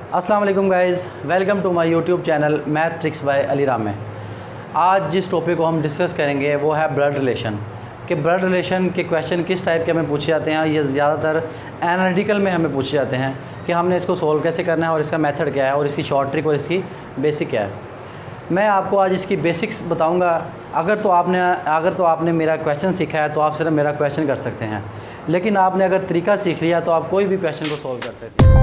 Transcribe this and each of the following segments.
अस्सलाम वालेकुम guys, welcome to my YouTube channel math tricks by Ali Rame. आज जिस टॉपिक को हम डिस्कस करेंगे वो है ब्लड रिलेशन। कि ब्लड रिलेशन के क्वेश्चन किस टाइप के हमें पूछे जाते हैं। ये ज़्यादातर एनालिटिकल में हमें पूछे जाते हैं कि हमने इसको सोल्व कैसे करना है और इसका मेथड क्या है और इसकी शॉर्ट ट्रिक और इसकी बेसिक क्या है। मैं आपको आज इसकी बेसिक्स बताऊंगा। अगर तो आपने मेरा क्वेश्चन सीखा है तो आप सिर्फ मेरा क्वेश्चन कर सकते हैं, लेकिन आपने अगर तरीका सीख लिया तो आप कोई भी क्वेश्चन को सोल्व कर सकते हैं।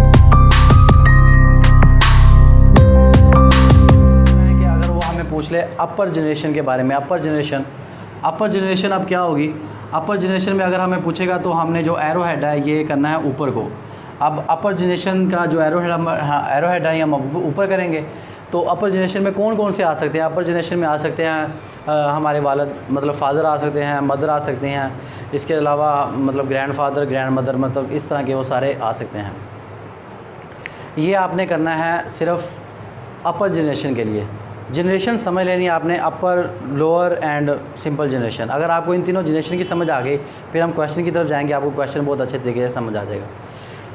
कि अगर वो हमें पूछ ले अपर जनरेशन के बारे में, अपर जनरेशन अब क्या होगी। अपर जनरेशन में अगर हमें पूछेगा तो हमने जो एरो हेड है ये करना है ऊपर को। अब अपर जनरेशन का जो एरो हेड है हम ऊपर करेंगे। तो अपर जनरेशन में कौन कौन से आ सकते हैं। अपर जनरेशन में आ सकते हैं हमारे वालिद मतलब फ़ादर आ सकते हैं, मदर आ सकते हैं, इसके अलावा मतलब ग्रैंडफादर, ग्रैंडमदर, मतलब इस तरह के वो सारे आ सकते हैं। ये आपने करना है सिर्फ अपर जनरेशन के लिए। जनरेशन समझ लेनी है आपने, अपर, लोअर एंड सिंपल जनरेशन। अगर आपको इन तीनों जनरेशन की समझ आ गई फिर हम क्वेश्चन की तरफ जाएंगे, आपको क्वेश्चन बहुत अच्छे तरीके से समझ आ जाएगा।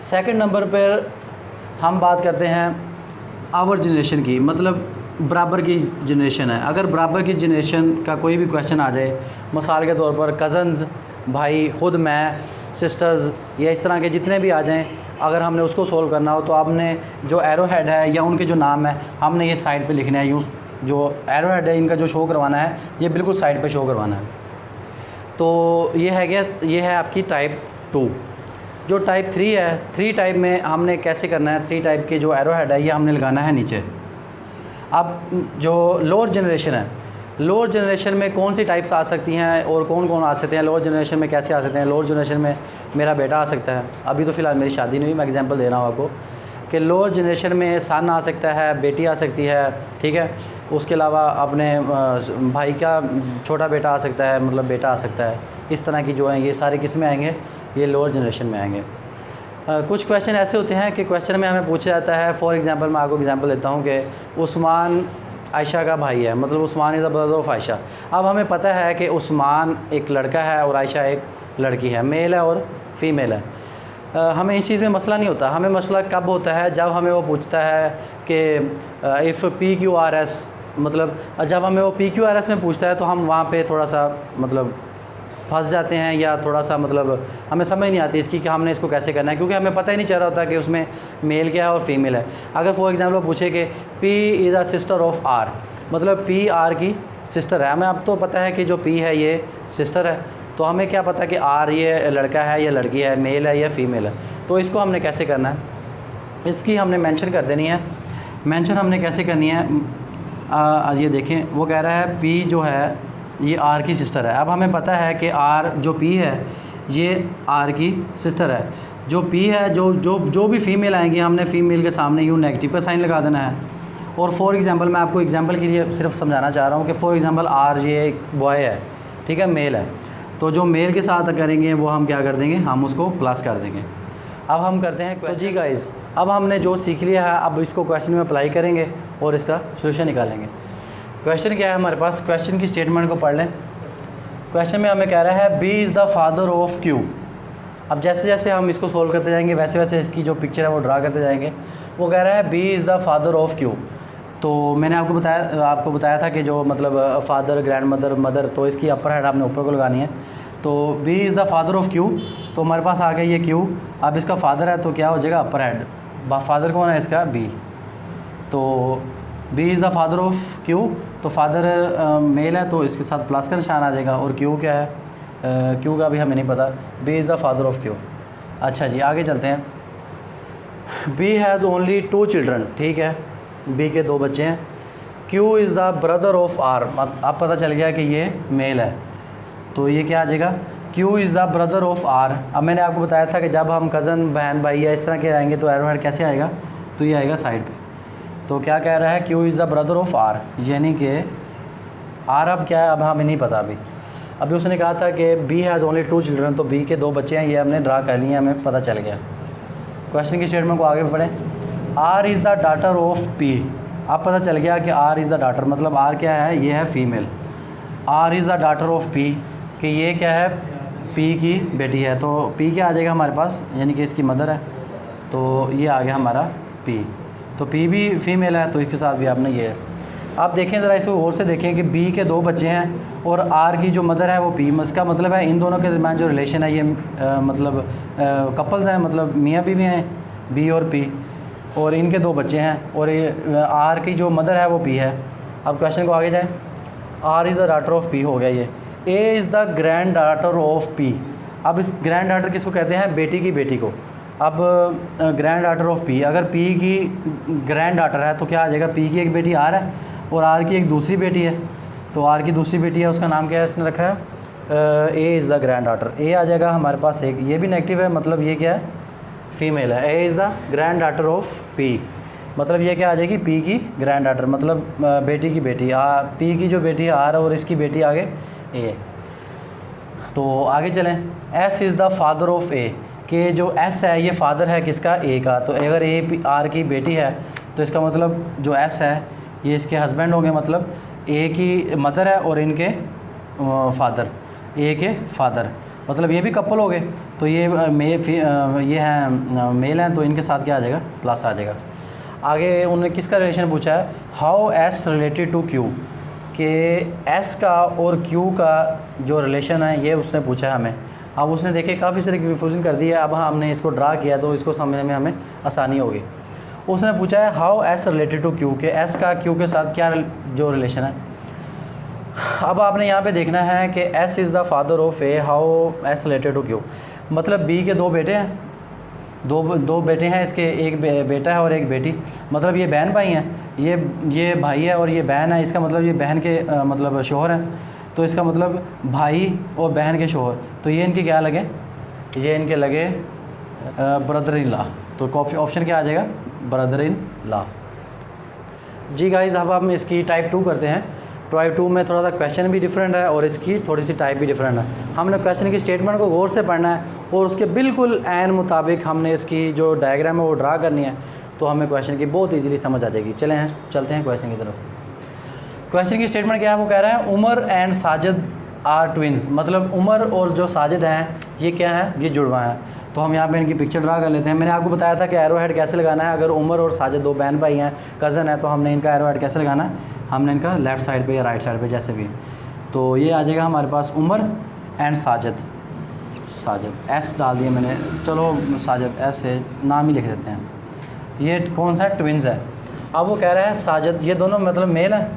सेकंड नंबर पर हम बात करते हैं आवर जनरेशन की, मतलब बराबर की जनरेशन है। अगर बराबर की जनरेशन का कोई भी क्वेश्चन आ जाए, मिसाल के तौर पर कज़न्स, भाई, ख़ुद मैं, सिस्टर्स, या इस तरह के जितने भी आ जाएं, अगर हमने उसको सोल्व करना हो तो आपने जो एरो हेड है या उनके जो नाम है हमने ये साइड पे लिखना है। यूँ जो एरो हेड है इनका जो शो करवाना है ये बिल्कुल साइड पे शो करवाना है। तो ये है आपकी टाइप 2। जो टाइप 3 है, 3 टाइप में हमने कैसे करना है, 3 टाइप के जो एरो हेड है ये हमने लगाना है नीचे। अब जो लोअर जनरेशन है, लोअर जनरेशन में कौन सी टाइप्स आ सकती हैं और कौन कौन आ सकते हैं। लोअर जनरेशन में कैसे आ सकते हैं। लोअर जनरेशन में मेरा बेटा आ सकता है। अभी तो फ़िलहाल मेरी शादी नहीं हुई, मैं एग्जांपल दे रहा हूँ आपको कि लोअर जनरेशन में सन आ सकता है, बेटी आ सकती है, ठीक है। उसके अलावा अपने भाई का छोटा बेटा आ सकता है, मतलब बेटा आ सकता है। इस तरह की जो हैं ये सारे किस में आएंगे, ये लोअर जनरेशन में आएंगे। कुछ क्वेश्चन ऐसे होते हैं कि क्वेश्चन में हमें पूछा जाता है, फॉर एग्ज़ाम्पल मैं आपको एग्जांपल देता हूँ कि उस्मान आयशा का भाई है, मतलब Usman is the brother of Ayesha. अब हमें पता है कि उस्मान एक लड़का है और आयशा एक लड़की है, मेल है और फीमेल है। हमें इस चीज़ में मसला नहीं होता। हमें मसला कब होता है, जब हमें वो पूछता है कि इफ़ PQRS, मतलब जब हमें वो PQRS में पूछता है तो हम वहाँ पे थोड़ा सा मतलब फंस जाते हैं, या थोड़ा सा मतलब हमें समझ नहीं आती इसकी कि हमने इसको कैसे करना है, क्योंकि हमें पता ही नहीं चल रहा होता कि उसमें मेल क्या है और फीमेल है। अगर फॉर एग्ज़ाम्पल पूछे कि P is a sister of R, मतलब P R की सिस्टर है। हमें अब तो पता है कि जो P है ये सिस्टर है, तो हमें क्या पता कि R ये लड़का है या लड़की है, मेल है या फीमेल है। तो इसको हमने कैसे करना है, इसकी हमने मेंशन कर देनी है। मेंशन हमने कैसे करनी है, ये देखें वो कह रहा है P जो है ये R की सिस्टर है। अब हमें पता है कि R जो P है ये R की सिस्टर है। जो P है जो भी फीमेल आएंगी हमने फीमेल के सामने यूँ नेगेटिव का साइन लगा देना है। और फॉर एग्ज़ाम्पल मैं आपको एग्ज़ाम्पल के लिए सिर्फ समझाना चाह रहा हूँ कि फॉर एग्ज़ाम्पल R ये एक बॉय है, ठीक है, मेल है। तो जो मेल के साथ करेंगे वो हम क्या कर देंगे, हम उसको प्लस कर देंगे। अब हम करते हैं तो जी गाइज़, अब हमने जो सीख लिया है अब इसको क्वेश्चन में अप्लाई करेंगे और इसका सोल्यूशन निकालेंगे। क्वेश्चन क्या है हमारे पास, क्वेश्चन की स्टेटमेंट को पढ़ लें। क्वेश्चन में हमें कह रहा है B is the father of Q। अब जैसे जैसे हम इसको सोल्व करते जाएंगे वैसे वैसे इसकी जो पिक्चर है वो ड्रा करते जाएंगे। वो कह रहा है B is the father of Q। तो मैंने आपको बताया था कि जो मतलब फादर, ग्रैंड मदर, मदर, तो इसकी अपर हेड आपने ऊपर को लगानी है। तो B is the father of Q, तो हमारे पास आ गया ये Q। अब इसका फादर है तो क्या हो जाएगा, अपर हेड। फादर कौन है इसका, B। तो B is the father of Q, तो फादर मेल है तो इसके साथ प्लस का निशान आ जाएगा। और Q क्या है, Q का भी हमें नहीं पता। B is the father of Q। अच्छा जी, आगे चलते हैं। B हैज़ ओनली 2 चिल्ड्रन, ठीक है, B के 2 बच्चे हैं। Q is the brother of R, अब पता चल गया कि ये मेल है, तो ये क्या आ जाएगा, Q is the brother of R। अब मैंने आपको बताया था कि जब हम कज़न, बहन, भाई या इस तरह के आएंगे तो एरो हेड कैसे आएगा, तो ये आएगा साइड पे। तो क्या कह रहा है, Q is the brother of R, यानी कि R अब क्या है, अब हमें नहीं पता। अभी उसने कहा था कि B हैज़ ओनली 2 चिल्ड्रन, तो B के 2 बच्चे हैं, ये हमने ड्रा कर लिए, हमें पता चल गया। क्वेश्चन की स्टेटमेंट को आगे पढ़ें। R is the daughter of P। अब पता चल गया कि R इज़ द डॉटर, मतलब R क्या है, ये है female. R is the daughter of P, कि ये क्या है, P की बेटी है। तो P क्या आ जाएगा हमारे पास, यानी कि इसकी मदर है, तो ये आ गया हमारा P। तो पी भी फीमेल है, तो इसके साथ भी आपने ये है। आप देखें ज़रा इसको गौर से देखें कि बी के 2 बच्चे हैं और आर की जो मदर है वो पी। इसका मतलब है इन दोनों के दरमियान जो रिलेशन है ये मतलब कपल्स हैं, मतलब मियाँ बीवी हैं, बी और पी, और इनके 2 बच्चे हैं और ये आर की जो मदर है वो पी है। अब क्वेश्चन को आगे जाएँ। R is the daughter of P हो गया ये। A is the granddaughter of P. अब इस ग्रैंड डॉटर किसको कहते हैं? बेटी की बेटी को। अब ग्रैंड डॉटर ऑफ पी, अगर पी की ग्रैंड डॉटर है तो क्या आ जाएगा? पी की एक बेटी आर है और आर की एक दूसरी बेटी है, तो आर की दूसरी बेटी है, उसका नाम क्या है इसने रखा है? A is the granddaughter. A आ जाएगा हमारे पास एक, ये भी नेगेटिव है, मतलब ये क्या है? फीमेल है। A is the granddaughter of P, मतलब ये क्या आ जाएगी? पी की ग्रैंड डॉटर, मतलब बेटी की बेटी। पी की जो बेटी है आर और इसकी बेटी आगे ए। तो आगे चलें। S is the father of A, कि जो एस है ये फादर है किसका? ए का। तो अगर ए आर की बेटी है तो इसका मतलब जो एस है ये इसके हस्बैंड होंगे, मतलब ए की मदर है और इनके फादर, ए के फादर, मतलब ये भी कपल हो गए। तो ये ये हैं मेल हैं, तो इनके साथ क्या आ जाएगा? प्लस आ जाएगा। आगे उन्होंने किसका रिलेशन पूछा है? How S related to Q, कि एस का और क्यू का जो रिलेशन है ये उसने पूछा है हमें। अब उसने देखे काफ़ी सारी कन्फ्यूजन कर दी है, अब हमने इसको ड्रा किया तो इसको समझने में हमें आसानी होगी। उसने पूछा है how S related to Q, के एस का क्यू के साथ क्या जो रिलेशन है। अब आपने यहाँ पे देखना है कि S is the father of A, how S related to Q, मतलब बी के 2 बेटे हैं, दो बेटे हैं इसके, एक बेटा है और एक बेटी, मतलब ये बहन भाई हैं। ये भाई है और ये बहन है, इसका मतलब ये बहन के मतलब शोहर हैं, तो इसका मतलब भाई और बहन के शोहर, तो ये इनके क्या लगे? ये इनके लगे ब्रदर इन लॉ। तो ऑप्शन क्या आ जाएगा? Brother in law. जी गाइस, अब हम इसकी टाइप 2 करते हैं। टाइप 2 में थोड़ा सा क्वेश्चन भी डिफरेंट है और इसकी थोड़ी सी टाइप भी डिफरेंट है। हमने क्वेश्चन की स्टेटमेंट को गौर से पढ़ना है और उसके बिल्कुल ऐन मुताबिक हमने इसकी जो डायग्राम है वो ड्रा करनी है, तो हमें क्वेश्चन की बहुत ईजीली समझ आ जाएगी। चलते हैं क्वेश्चन की तरफ। क्वेश्चन की स्टेटमेंट क्या है? वो कह रहा है Umar and Sajid are twins, मतलब उमर और जो साजिद हैं ये क्या हैं? ये जुड़वा हैं। तो हम यहाँ पे इनकी पिक्चर ड्रा कर लेते हैं। मैंने आपको बताया था कि एरो हेड कैसे लगाना है। अगर उमर और साजिद 2 बहन भाई हैं, कज़न है, तो हमने इनका एरो हेड कैसे लगाना है? हमने इनका लेफ़्ट साइड पे या राइट साइड पे जैसे भी। तो ये आ जाएगा हमारे पास उमर एंड साजिद। एस डाल दिया मैंने, चलो साजिद एस है, नाम ही लिख देते हैं। ये कौन सा है? ट्विन्स है। अब वो कह रहा है साजिद, ये दोनों मतलब मेल है।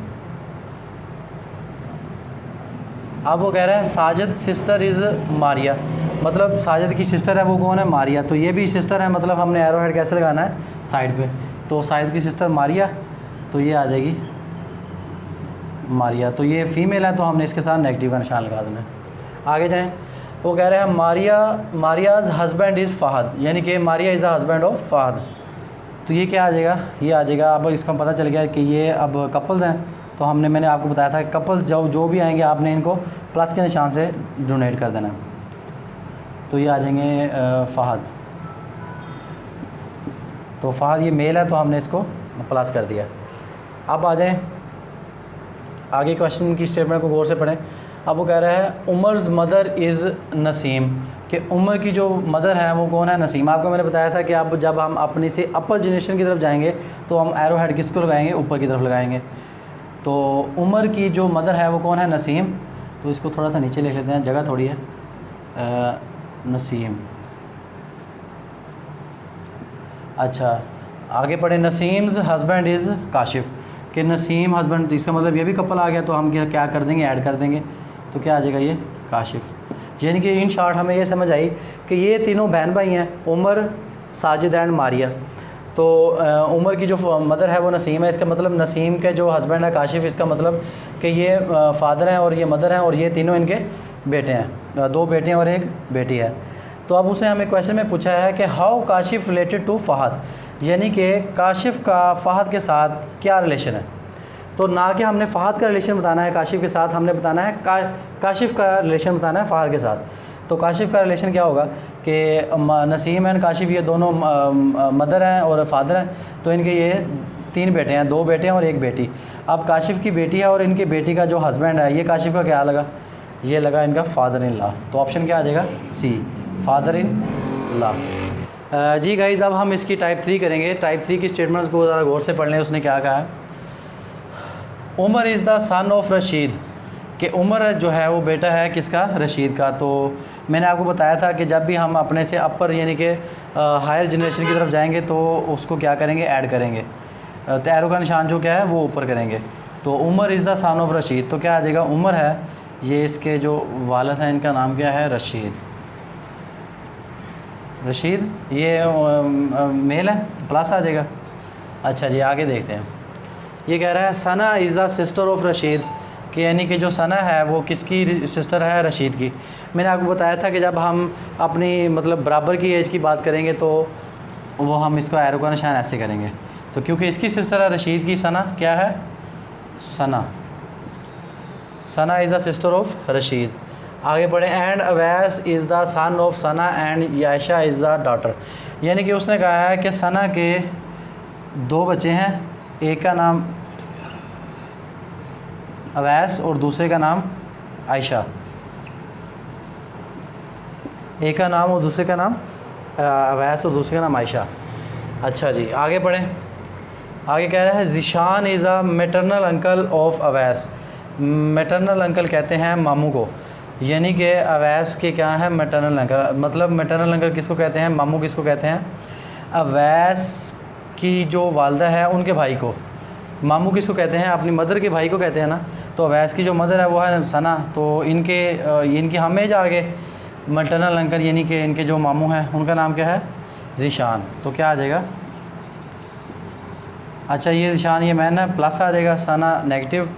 अब वो कह रहा है साजिद सिस्टर इज़ मारिया, मतलब साजिद की सिस्टर है वो कौन है? मारिया। तो ये भी सिस्टर है, मतलब हमने एरो हेड कैसे लगाना है? साइड पे। तो साजिद की सिस्टर मारिया, तो ये आ जाएगी मारिया। तो ये फीमेल है, तो हमने इसके साथ नेगेटिव का निशान लगा देना है। आगे जाएँ। वो कह रहे हैं मारियाज़ हस्बैंड इज़ फ़हद, यानी कि Maria is the husband of Fahd. तो ये क्या आ जाएगा? ये आ जाएगा। अब इसका पता चल गया कि ये अब कपल्स हैं, तो मैंने आपको बताया था कपल जो भी आएंगे आपने इनको प्लस के निशान से डोनेट कर देना। तो ये आ जाएंगे फ़हद। तो फ़हद ये मेल है, तो हमने इसको प्लस कर दिया। अब आ जाएं आगे क्वेश्चन की स्टेटमेंट को गौर से पढ़ें। अब वो कह रहा है उमर्स मदर इज़ नसीम, कि उमर की जो मदर है वो कौन है? नसीम। आपको मैंने बताया था कि अब जब हम अपनी से अपर जनरेशन की तरफ जाएंगे तो हम एरो हेड किसको लगाएंगे? ऊपर की तरफ लगाएंगे। तो उमर की जो मदर है वो कौन है? नसीम। तो इसको थोड़ा सा नीचे लिख लेते हैं, जगह थोड़ी है। नसीम। अच्छा, आगे पढ़े। नसीम्स हस्बैंड इज़ काशिफ, कि नसीम हस्बैंड, इसका मतलब ये भी कपल आ गया, तो हम क्या कर देंगे? ऐड कर देंगे। तो क्या आ जाएगा? ये काशिफ। यानी कि इन शॉर्ट हमें ये समझ आई कि ये तीनों बहन भाई हैं, उमर, साजिद एंड मारिया। तो उमर की जो मदर है वो नसीम है, इसका मतलब नसीम के जो हस्बैंड है काशिफ, इसका मतलब कि ये फादर हैं और ये मदर हैं और ये तीनों इनके बेटे हैं, 2 बेटे हैं और 1 बेटी है। तो अब उसने हमें क्वेश्चन में पूछा है कि how Kashif related to Fahad, यानी कि काशिफ का फ़हद के साथ क्या रिलेशन है। तो ना कि हमने फ़हद का रिलेशन बताना है काशिफ के साथ, हमने बताना है काशिफ का रिलेशन बताना है फ़हद के साथ। तो काशिफ का रिलेशन क्या होगा कि नसीम एंड काशिफ ये दोनों मदर हैं और फादर हैं, तो इनके ये 3 बेटे हैं, 2 बेटे हैं और 1 बेटी। अब काशिफ की बेटी है और इनकी बेटी का जो हस्बैंड है ये काशिफ का क्या लगा? ये लगा इनका फादर इन लॉ। तो ऑप्शन क्या आ जाएगा? C, father in law. जी गाइस, अब हम इसकी टाइप 3 करेंगे। टाइप 3 की स्टेटमेंट्स को ज़रा गौर से पढ़ लें। उसने क्या कहा है, Umar is the son of Rashid, कि उमर जो है वो बेटा है किसका, रशीद का। तो मैंने आपको बताया था कि जब भी हम अपने से अपर यानी कि हायर जनरेशन की तरफ जाएंगे तो उसको क्या करेंगे, ऐड करेंगे। तो एरो का निशान जो क्या है वो ऊपर करेंगे। तो Umar is the son of Rashid, तो क्या आ जाएगा, उमर है, ये इसके जो वालिद हैं इनका नाम क्या है, रशीद। रशीद ये मेल है, प्लस आ जाएगा। अच्छा जी, आगे देखते हैं। ये कह रहा है Sana is the sister of Rashid, कि यानी कि जो सना है वो किसकी सिस्टर है, रशीद की। मैंने आपको बताया था कि जब हम अपनी मतलब बराबर की एज की बात करेंगे तो वो हम इसको एरो का निशान ऐसे करेंगे। तो क्योंकि इसकी सिस्टर है रशीद की, सना क्या है, Sana, Sana is the sister of Rashid. आगे बढ़े, and Awais is the son of Sana and Yasha is the daughter, यानी कि उसने कहा है कि सना के 2 बच्चे हैं, एक का नाम अवैस और दूसरे का नाम आयशा, एक का नाम और दूसरे का नाम अवैस और दूसरे का नाम आयशा। अच्छा जी, आगे पढ़ें। आगे कह रहा है Zeeshan is a maternal uncle of Awais. Maternal uncle कहते हैं मामू को, यानी कि अवैस के क्या है, मैटरनल अंकल। मतलब मैटरनल अंकल किसको कहते हैं, मामू किसको कहते हैं, अवैस की जो वालदा है उनके भाई को। मामू किसको कहते हैं, अपनी मदर के भाई को कहते हैं ना। तो अवैस की जो मदर है वो है सना, तो इनकी हम एज आगे मैटरनल अंकल यानी कि इनके जो मामू हैं उनका नाम क्या है, ज़िशान। तो क्या आ जाएगा, अच्छा ये ज़िशान ये मैन है, प्लस आ जाएगा, सना नेगेटिव,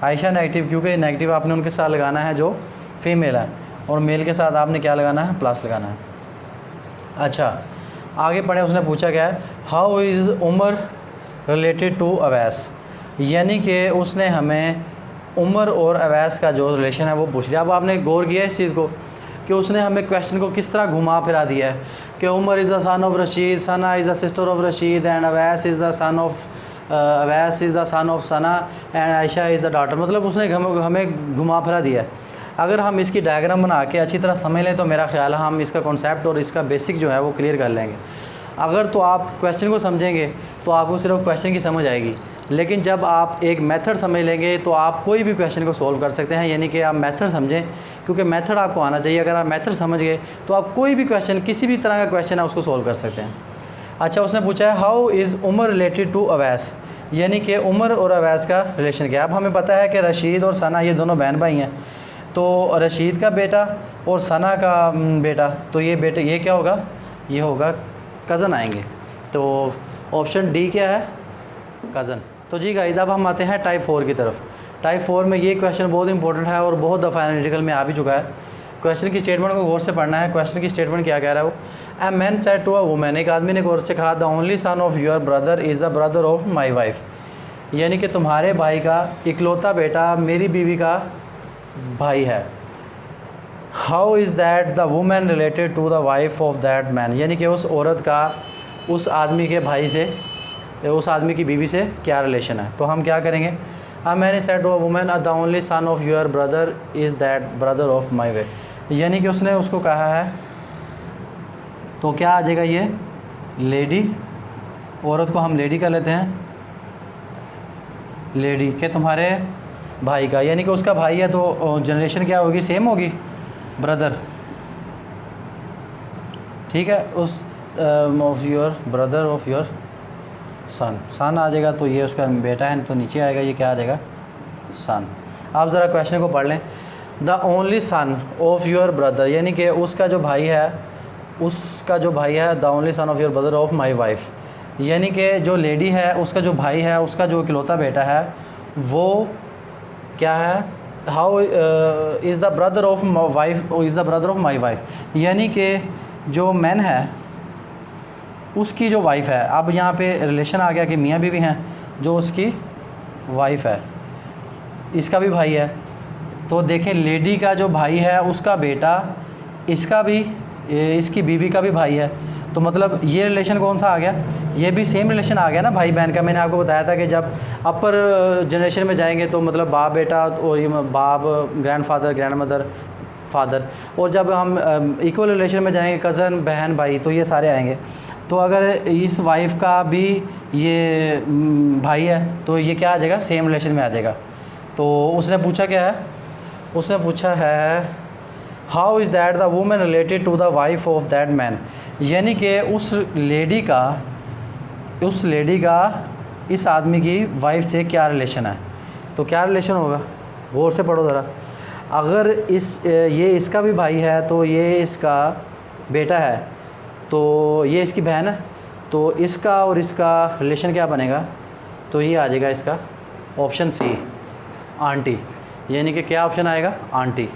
आयशा नेगेटिव, क्योंकि नेगेटिव आपने उनके साथ लगाना है जो फीमेल है, और मेल के साथ आपने क्या लगाना है, प्लस लगाना है। अच्छा आगे पढ़े, उसने पूछा क्या है, how is Umar related to Awais, यानी कि उसने हमें उमर और अवैस का जो रिलेशन है वो पूछ लिया। अब आपने गौर किया इस चीज़ को कि उसने हमें क्वेश्चन को किस तरह घुमा फिरा दिया है कि Umar is the son of Rashid, Sana is the sister of Rashid and Awais is the son of Awais is the son of Sana and Ayesha is the daughter. मतलब उसने हमें घुमा फिरा दिया है। अगर हम इसकी डायग्राम बना के अच्छी तरह समझ लें तो मेरा ख्याल है हम इसका कॉन्सेप्ट और इसका बेसिक जो है वो क्लियर कर लेंगे। अगर तो आप क्वेश्चन को समझेंगे तो आपको सिर्फ क्वेश्चन की समझ आएगी, लेकिन जब आप एक मेथड समझ लेंगे तो आप कोई भी क्वेश्चन को सॉल्व कर सकते हैं। यानी कि आप मेथड समझें, क्योंकि मेथड आपको आना चाहिए। अगर आप मेथड समझ गए तो आप कोई भी क्वेश्चन, किसी भी तरह का क्वेश्चन है उसको सॉल्व कर सकते हैं। अच्छा उसने पूछा है how is Umar related to Awais, यानी कि उमर और अवैस का रिलेशन क्या है। अब हमें पता है कि रशीद और सना ये दोनों बहन भाई हैं, तो रशीद का बेटा और सना का बेटा, तो ये बेटे ये क्या होगा, ये होगा कज़न आएंगे। तो ऑप्शन डी क्या है, कज़न। तो जी गाइस, अब हम आते हैं टाइप 4 की तरफ। टाइप 4 में ये क्वेश्चन बहुत इंपॉर्टेंट है और बहुत दफ़ा एनालिटिकल में आ भी चुका है। क्वेश्चन की स्टेटमेंट को गौर से पढ़ना है। क्वेश्चन की स्टेटमेंट क्या कह रहा है वो, a man said to a woman, एक आदमी ने गौर से कहा the only son of your brother is the brother of my wife, यानी कि तुम्हारे भाई का इकलौता बेटा मेरी बीवी का भाई है। How is that the women related to the wife of that man, यानी कि उस औरत का उस आदमी के भाई से, उस आदमी की बीवी से क्या रिलेशन है। तो हम क्या करेंगे, अब मैंने said to a women the only son of your brother is that brother of my wife, यानी कि उसने उसको कहा है, तो क्या आ जाएगा ये लेडी, औरत को हम लेडी कर लेते हैं, लेडी के तुम्हारे भाई का, यानी कि उसका भाई है तो जनरेशन क्या होगी, सेम होगी, ब्रदर। ठीक है, उस of your brother of your son, son आ जाएगा तो ये उसका बेटा है, तो नीचे आएगा ये क्या आ जाएगा, सन। आप ज़रा क्वेश्चन को पढ़ लें, the only son of your brother, यानी कि उसका जो भाई है, उसका जो भाई है, the only son of your brother of my wife, यानी कि जो लेडी है उसका जो भाई है, उसका जो इकलौता बेटा है वो क्या है, how is the brother of wife is the brother of my wife, यानी कि जो मैन है उसकी जो वाइफ है। अब यहाँ पे रिलेशन आ गया कि मियाँ बीवी हैं, जो उसकी वाइफ है इसका भी भाई है। तो देखें लेडी का जो भाई है उसका बेटा इसका भी, इसकी बीवी का भी भाई है, तो मतलब ये रिलेशन कौन सा आ गया, ये भी सेम रिलेशन आ गया ना भाई बहन का। मैंने आपको बताया था कि जब अपर जनरेशन में जाएंगे तो मतलब बाप बेटा और ये बाप, ग्रैंडफादर, ग्रैंडमदर, फादर, और जब हम इक्वल रिलेशन में जाएंगे कज़न, बहन, भाई, तो ये सारे आएंगे। तो अगर इस वाइफ का भी ये भाई है तो ये क्या आ जाएगा, सेम रिलेशन में आ जाएगा। तो उसने पूछा क्या है, उसने पूछा है how is that the women related to the wife of that man, यानी कि उस लेडी का इस आदमी की वाइफ से क्या रिलेशन है। तो क्या रिलेशन होगा, गौर से पढ़ो ज़रा। अगर ये इसका भी भाई है तो ये इसका बेटा है, तो ये इसकी बहन है, तो इसका और इसका रिलेशन क्या बनेगा, तो ये आ जाएगा इसका ऑप्शन सी, आंटी। यानी कि क्या ऑप्शन आएगा, आंटी।